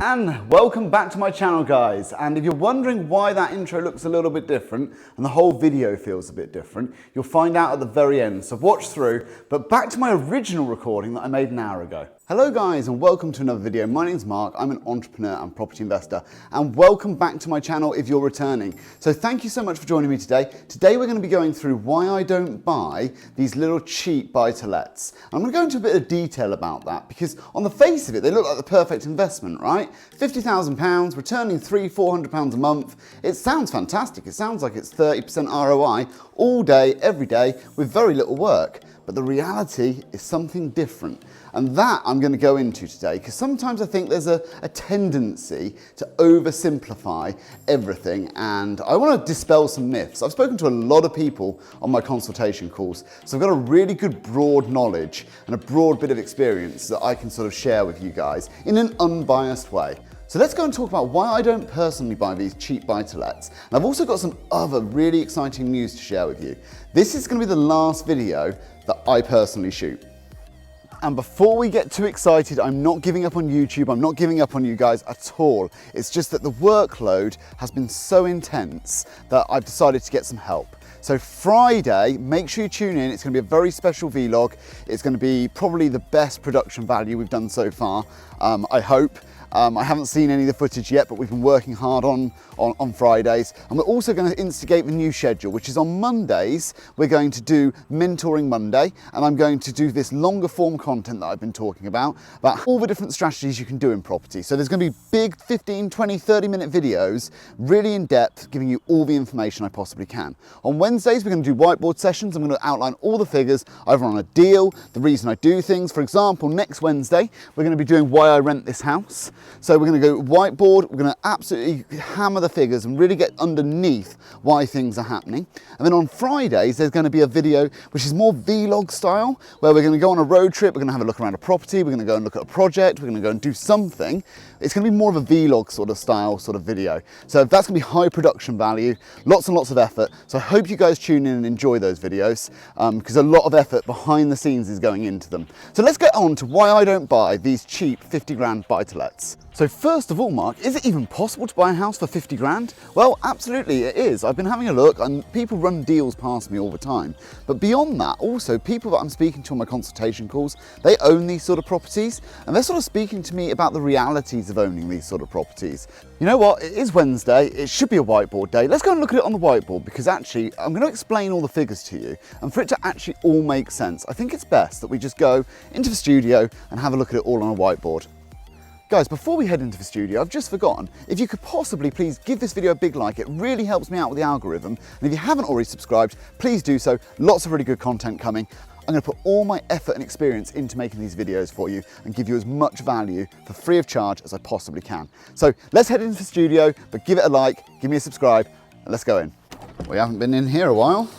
And welcome back to my channel, guys. And if you're wondering why that intro looks a little bit different and the whole video feels a bit different, you'll find out at the very end, so watch through. But back to my original recording that I made an hour ago. Hello guys, and welcome to another video. My name's Mark, I'm an entrepreneur and property investor, and welcome back to my channel if you're returning. So thank you so much for joining me today. Today we're going to be going through why I don't buy these little cheap buy-to-lets. I'm going to go into a bit of detail about that because on the face of it, they look like the perfect investment, right? £50,000, returning £300-400 a month. It sounds fantastic. It sounds like it's 30% ROI all day, every day, with very little work. But the reality is something different. And that I'm going to go into today because sometimes I think there's a tendency to oversimplify everything, and I want to dispel some myths. I've spoken to a lot of people on my consultation calls, so I've got a really good broad knowledge and a broad bit of experience that I can sort of share with you guys in an unbiased way. So let's go and talk about why I don't personally buy these cheap buy-to-lets. And I've also got some other really exciting news to share with you. This is going to be the last video that I personally shoot. And before we get too excited, I'm not giving up on YouTube, I'm not giving up on you guys at all. It's just that the workload has been so intense that I've decided to get some help. So Friday, make sure you tune in. It's going to be a very special vlog. It's going to be probably the best production value we've done so far, I hope. I haven't seen any of the footage yet, but we've been working hard on Fridays. And we're also going to instigate the new schedule, which is on Mondays. We're going to do Mentoring Monday, and I'm going to do this longer form content that I've been talking about all the different strategies you can do in property. So there's going to be big 15, 20, 30-minute videos, really in depth, giving you all the information I possibly can. On Wednesdays, we're going to do whiteboard sessions. I'm going to outline all the figures, either on a deal, the reason I do things. For example, next Wednesday, we're going to be doing why I rent this house. So we're going to go whiteboard, we're going to absolutely hammer the figures and really get underneath why things are happening. And then on Fridays, there's going to be a video which is more vlog style, where we're going to go on a road trip, we're going to have a look around a property, we're going to go and look at a project, we're going to go and do something. It's going to be more of a vlog sort of style sort of video. So that's going to be high production value, lots and lots of effort. So I hope you guys tune in and enjoy those videos because a lot of effort behind the scenes is going into them. So let's get on to why I don't buy these cheap 50 grand buy-to-lets. So first of all, Mark, is it even possible to buy a house for 50 grand? Well, absolutely it is. I've been having a look and people run deals past me all the time. But beyond that, also people that I'm speaking to on my consultation calls, they own these sort of properties and they're sort of speaking to me about the realities of owning these sort of properties. You know what? It is Wednesday. It should be a whiteboard day. Let's go and look at it on the whiteboard because actually I'm going to explain all the figures to you, and for it to actually all make sense, I think it's best that we just go into the studio and have a look at it all on a whiteboard. Guys, before we head into the studio, I've just forgotten, if you could possibly please give this video a big like, it really helps me out with the algorithm. And if you haven't already subscribed, please do so. Lots of really good content coming. I'm going to put all my effort and experience into making these videos for you and give you as much value for free of charge as I possibly can. So let's head into the studio, but give it a like, give me a subscribe, and let's go in. We haven't been in here a while.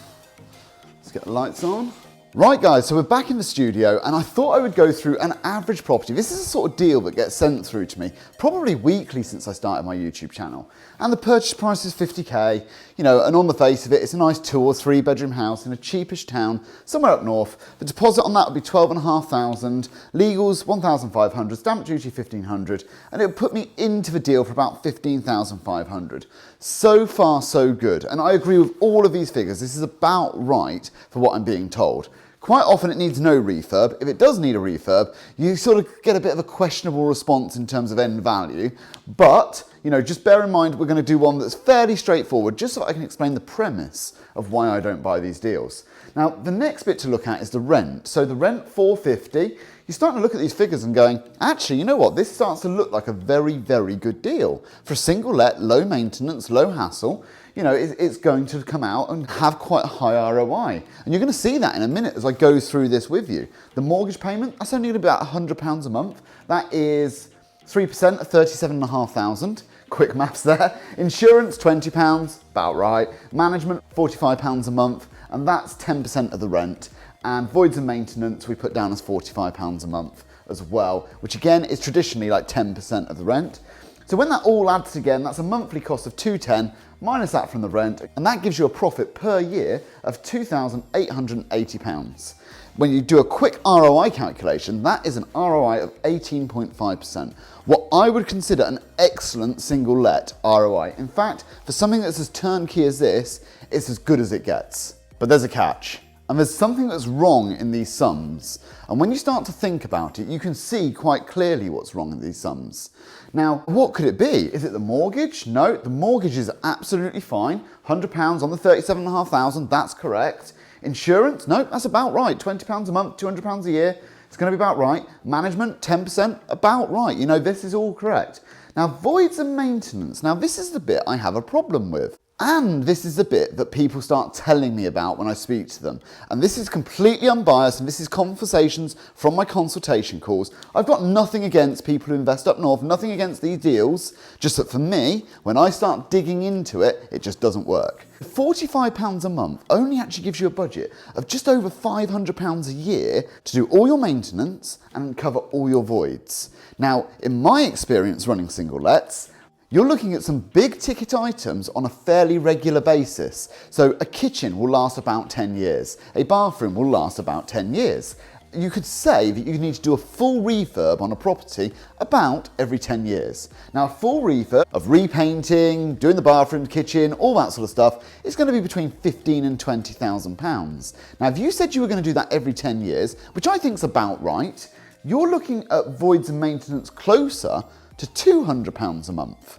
Let's get the lights on. Right guys, so we're back in the studio and I thought I would go through an average property. This is a sort of deal that gets sent through to me probably weekly since I started my YouTube channel. And the purchase price is 50k, you know, and on the face of it, it's a nice 2 or 3 bedroom house in a cheapish town somewhere up north. The deposit on that would be 12,500, legals 1,500, stamp duty 1,500, and it would put me into the deal for about 15,500. So far, so good. And I agree with all of these figures. This is about right for what I'm being told. Quite often it needs no refurb. If it does need a refurb, you sort of get a bit of a questionable response in terms of end value. But, you know, just bear in mind we're going to do one that's fairly straightforward, just so I can explain the premise of why I don't buy these deals. Now, the next bit to look at is the rent. So the rent, 450. You're starting to look at these figures and going, actually, you know what? This starts to look like a very, very good deal. For a single let, low maintenance, low hassle, you know, it's going to come out and have quite a high ROI. And you're going to see that in a minute as I go through this with you. The mortgage payment, that's only going to be about £100 a month. That is 3% of 37,500. Quick maths there. Insurance, £20, about right. Management, £45 a month, and that's 10% of the rent. And voids and maintenance we put down as £45 a month as well, which again is traditionally like 10% of the rent. So when that all adds together, that's a monthly cost of £210 minus that from the rent, and that gives you a profit per year of £2,880. When you do a quick ROI calculation, that is an ROI of 18.5%. What I would consider an excellent single let ROI. In fact, for something that's as turnkey as this, it's as good as it gets. But there's a catch. And there's something that's wrong in these sums. And when you start to think about it, you can see quite clearly what's wrong in these sums. Now, what could it be? Is it the mortgage? No, the mortgage is absolutely fine. £100 on the £37,500, that's correct. Insurance? No, that's about right. £20 a month, £200 a year, it's going to be about right. Management, 10%, about right. You know, this is all correct. Now, voids and maintenance. Now, this is the bit I have a problem with. And this is the bit that people start telling me about when I speak to them. And this is completely unbiased, and this is conversations from my consultation calls. I've got nothing against people who invest up north, nothing against these deals, just that for me, when I start digging into it, it just doesn't work. £45 a month only actually gives you a budget of just over £500 a year to do all your maintenance and cover all your voids. Now, in my experience running single lets, you're looking at some big ticket items on a fairly regular basis. So a kitchen will last about 10 years. A bathroom will last about 10 years. You could say that you need to do a full refurb on a property about every 10 years. Now, a full refurb of repainting, doing the bathroom, kitchen, all that sort of stuff is going to be between £15,000 and £20,000. Now, if you said you were going to do that every 10 years, which I think is about right, you're looking at voids and maintenance closer to £200 a month.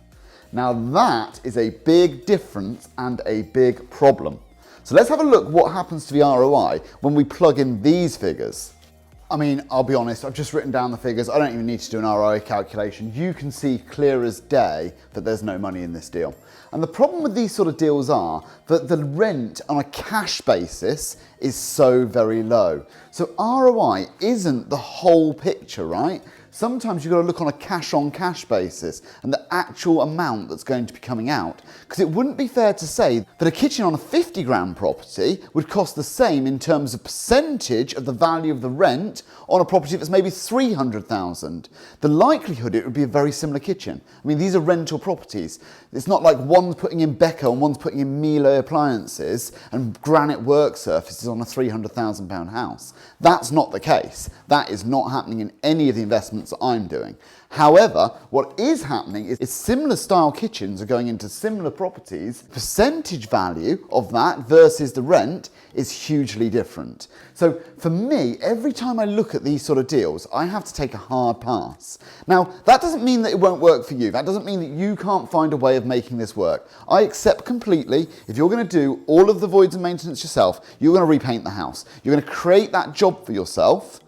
Now that is a big difference and a big problem. So let's have a look what happens to the ROI when we plug in these figures. I mean, I'll be honest, I've just written down the figures. I don't even need to do an ROI calculation. You can see clear as day that there's no money in this deal. And the problem with these sort of deals are that the rent on a cash basis is so very low. So ROI isn't the whole picture, right? Sometimes you've got to look on a cash-on-cash basis and the actual amount that's going to be coming out. Because it wouldn't be fair to say that a kitchen on a 50 grand property would cost the same in terms of percentage of the value of the rent on a property that's maybe 300,000. The likelihood it would be a very similar kitchen. I mean, these are rental properties. It's not like one's putting in Beko and one's putting in Miele appliances and granite work surfaces on a £300,000 house. That's not the case. That is not happening in any of the investments that I'm doing. However, what is happening is similar style kitchens are going into similar properties. Percentage value of that versus the rent is hugely different. So for me, every time I look at these sort of deals, I have to take a hard pass. Now, that doesn't mean that it won't work for you. That doesn't mean that you can't find a way of making this work. I accept completely, if you're going to do all of the voids and maintenance yourself, you're going to repaint the house. You're going to create that job for yourself,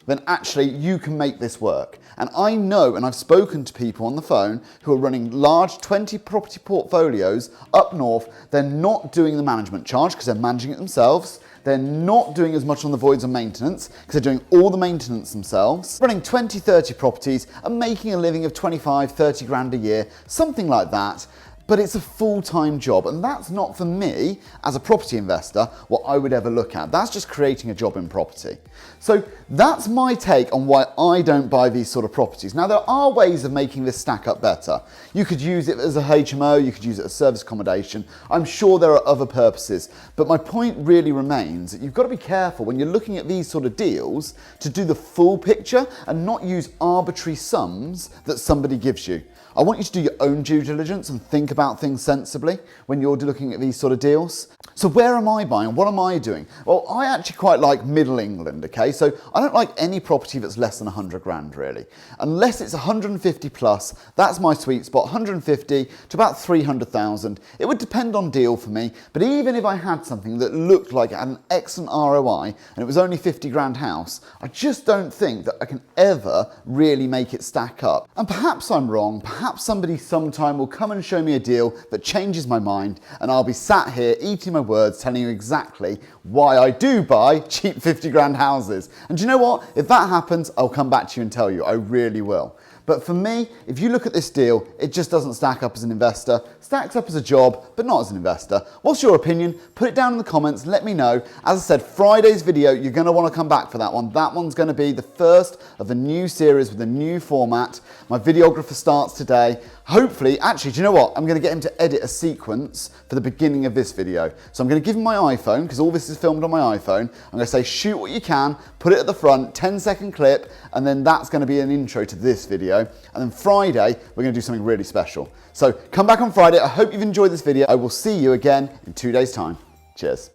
then actually you can make this work. And I know, and I've spoken to people on the phone who are running large 20 property portfolios up north. They're not doing the management charge because they're managing it themselves. They're not doing as much on the voids and maintenance because they're doing all the maintenance themselves. Running 20, 30 properties and making a living of 25, 30 grand a year, something like that. But it's a full-time job, and that's not for me, as a property investor, what I would ever look at. That's just creating a job in property. So that's my take on why I don't buy these sort of properties. Now, there are ways of making this stack up better. You could use it as a HMO, you could use it as service accommodation. I'm sure there are other purposes, but my point really remains that you've got to be careful when you're looking at these sort of deals to do the full picture and not use arbitrary sums that somebody gives you. I want you to do your own due diligence and think about things sensibly when you're looking at these sort of deals. So where am I buying? What am I doing? Well, I actually quite like Middle England, okay? So I don't like any property that's less than 100 grand, really. Unless it's 150 plus, that's my sweet spot, 150 to about 300,000. It would depend on deal for me, but even if I had something that looked like it had an excellent ROI and it was only 50 grand house, I just don't think that I can ever really make it stack up. And perhaps I'm wrong, perhaps somebody sometime will come and show me a deal that changes my mind and I'll be sat here eating my words telling you exactly why I do buy cheap 50 grand houses. And do you know what? If that happens, I'll come back to you and tell you. I really will. But for me, if you look at this deal, it just doesn't stack up as an investor. Stacks up as a job, but not as an investor. What's your opinion? Put it down in the comments, let me know. As I said, Friday's video, you're gonna wanna come back for that one. That one's gonna be the first of a new series with a new format. My videographer starts today. Hopefully, actually, do you know what? I'm gonna get him to edit a sequence for the beginning of this video. So I'm gonna give him my iPhone, because all this is filmed on my iPhone. I'm gonna say, shoot what you can, put it at the front, 10-second clip, and then that's gonna be an intro to this video. And then Friday, we're gonna do something really special. So come back on Friday. I hope you've enjoyed this video. I will see you again in 2 days' time. Cheers.